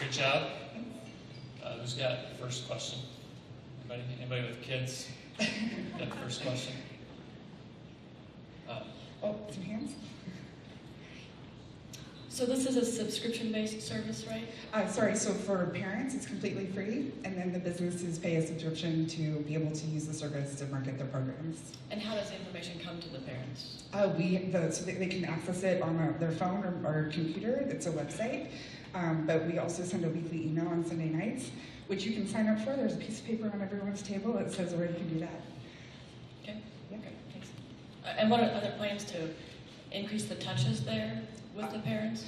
Good job. Who's got the first question? Anybody with kids? Got the first question? Some hands? So this is a subscription-based service, right? Sorry, so for parents, it's completely free, and then the businesses pay a subscription to be able to use the service to market their programs. And how does the information come to the parents? So they can access it on their phone or computer. It's a website, but we also send a weekly email on Sunday nights, which you can sign up for. There's a piece of paper on everyone's table that says where you can do that. Okay. Yeah. Okay. Thanks. And what are other plans to increase the touches there with the parents?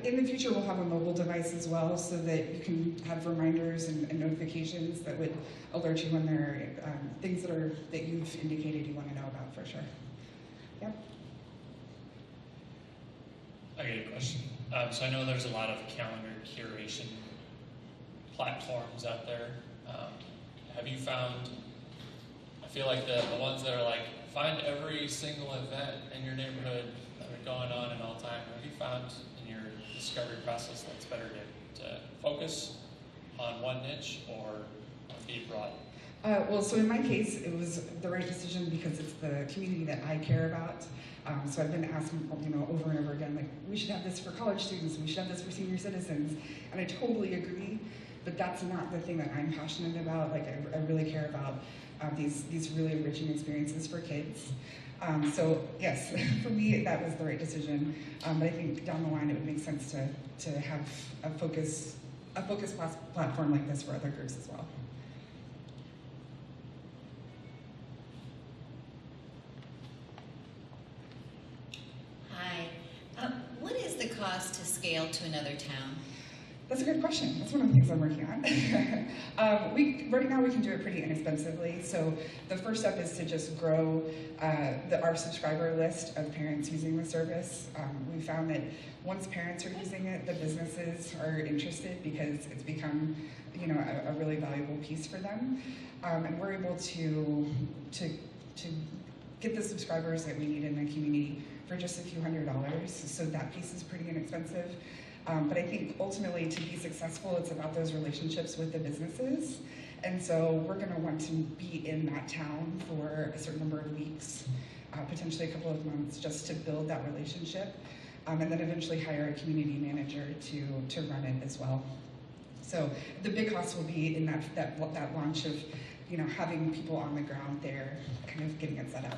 In the future, we'll have a mobile device as well, so that you can have reminders and notifications that would alert you when there are things that you've indicated you want to know about, for sure. Yep. I got a question. So I know there's a lot of calendar curation platforms out there. Have you found, I feel like the ones that are like, find every single event in your neighborhood that are going on at all time, have you found in your discovery process that it's better to focus on one niche or be broad? Well, so in my case, it was the right decision because it's the community that I care about. So I've been asking, over and over again, like, we should have this for college students, we should have this for senior citizens, and I totally agree, but that's not the thing that I'm passionate about. Like, I really care about these really enriching experiences for kids. So yes, for me, that was the right decision, but I think down the line it would make sense to have a focus platform like this for other groups as well. What is the cost to scale to another town? That's a good question. That's one of the things I'm working on. Right now we can do it pretty inexpensively. So the first step is to just grow our subscriber list of parents using the service. We found that once parents are using it, the businesses are interested because it's become, a really valuable piece for them. And we're able to get the subscribers that we need in the community for just a few $100s. So that piece is pretty inexpensive. But I think ultimately to be successful, it's about those relationships with the businesses. And so we're going to want to be in that town for a certain number of weeks, potentially a couple of months, just to build that relationship. And then eventually hire a community manager to run it as well. So the big cost will be in that launch of, having people on the ground there, kind of getting it set up.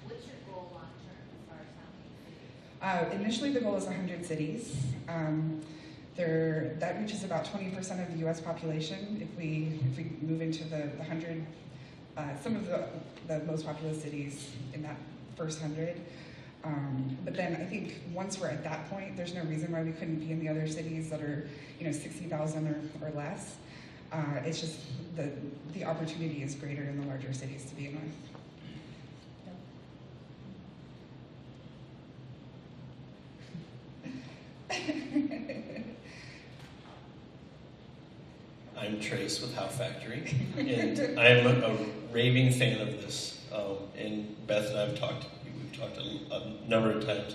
What's your goal long term as far as how many cities? Initially, the goal is 100 cities. That reaches about 20% of the U.S. population. If we move into the 100, some of the most populous cities in that first 100. But then I think once we're at that point, there's no reason why we couldn't be in the other cities that are 60,000 or less. It's just the opportunity is greater in the larger cities to begin with. I'm Trace with How Factory, and I'm a raving fan of this. And Beth and I we've talked a number of times.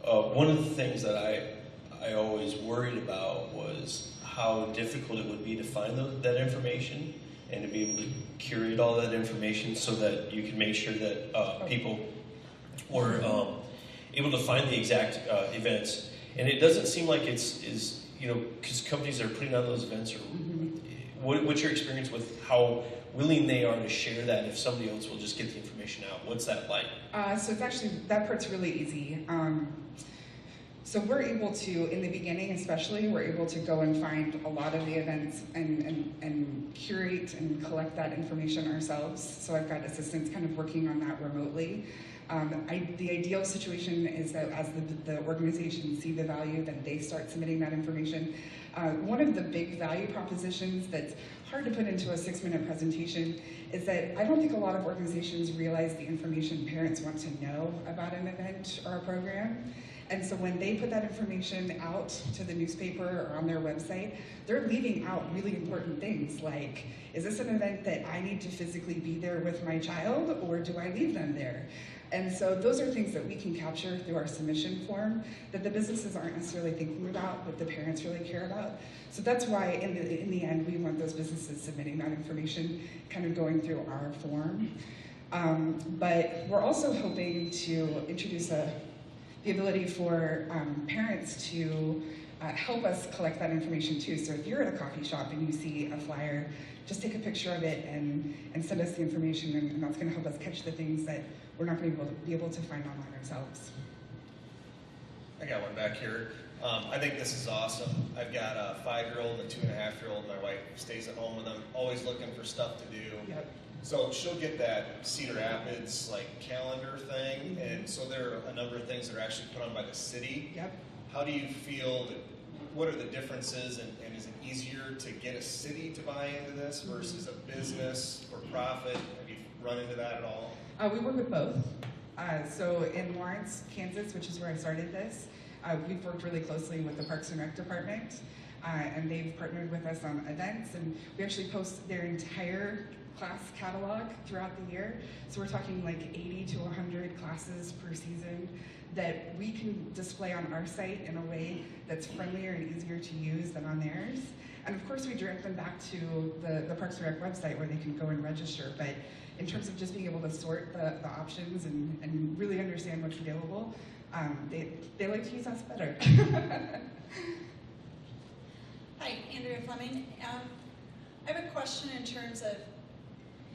One of the things that I always worried about was how difficult it would be to find that information and to be able to curate all that information so that you can make sure that people were able to find the exact events. And it doesn't seem like it's because companies that are putting on those events are. What's your experience with how willing they are to share that if somebody else will just get the information out? What's that like? So it's actually, that part's really easy. So we're able to, in the beginning especially, we're able to go and find a lot of the events and curate and collect that information ourselves. So I've got assistants kind of working on that remotely. The ideal situation is that as the organizations see the value, that they start submitting that information. One of the big value propositions that's hard to put into a 6-minute presentation is that I don't think a lot of organizations realize the information parents want to know about an event or a program. And so when they put that information out to the newspaper or on their website, they're leaving out really important things like, is this an event that I need to physically be there with my child, or do I leave them there? And so those are things that we can capture through our submission form that the businesses aren't necessarily thinking about, but the parents really care about. So that's why in the end, we want those businesses submitting that information, kind of going through our form. But we're also hoping to introduce the ability for parents to help us collect that information too. So if you're at a coffee shop and you see a flyer, just take a picture of it and send us the information, and that's going to help us catch the things that we're not going to be able to find online ourselves. I got one back here. I think this is awesome. I've got a 5-year-old and a 2.5-year-old. My wife stays at home with them, always looking for stuff to do. Yep. So she'll get that Cedar Rapids like calendar thing, and so there are a number of things that are actually put on by the city. Yep. How do you feel that, what are the differences, and is it easier to get a city to buy into this versus a business or profit? Have you run into that at all? We work with both. So in Lawrence, Kansas, which is where I started this, we've worked really closely with the Parks and Rec Department, and they've partnered with us on events, and we actually post their entire class catalog throughout the year. So we're talking like 80 to 100 classes per season that we can display on our site in a way that's friendlier and easier to use than on theirs. And of course we direct them back to the Parks and Rec website where they can go and register. But in terms of just being able to sort the options and really understand what's available, they like to use us better. Hi, Andrea Fleming. I have a question in terms of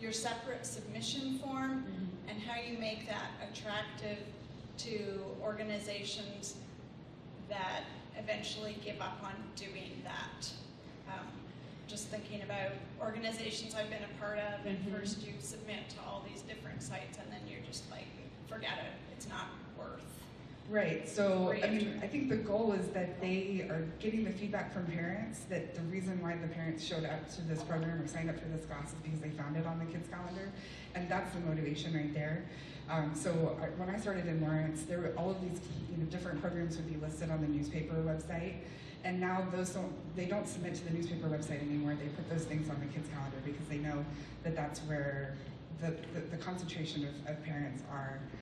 your separate submission form and how you make that attractive to organizations that eventually give up on doing that. Just thinking about organizations I've been a part of, and first you submit to all these different sites and then you're just like, forget it, it's not worth. Right, so I mean, I think the goal is that they are getting the feedback from parents that the reason why the parents showed up to this program or signed up for this class is because they found it on the kids calendar, and that's the motivation right there. When I started in Lawrence, there were all of these different programs would be listed on the newspaper website, and now they don't submit to the newspaper website anymore. They put those things on the kids calendar because they know that that's where the concentration of parents are.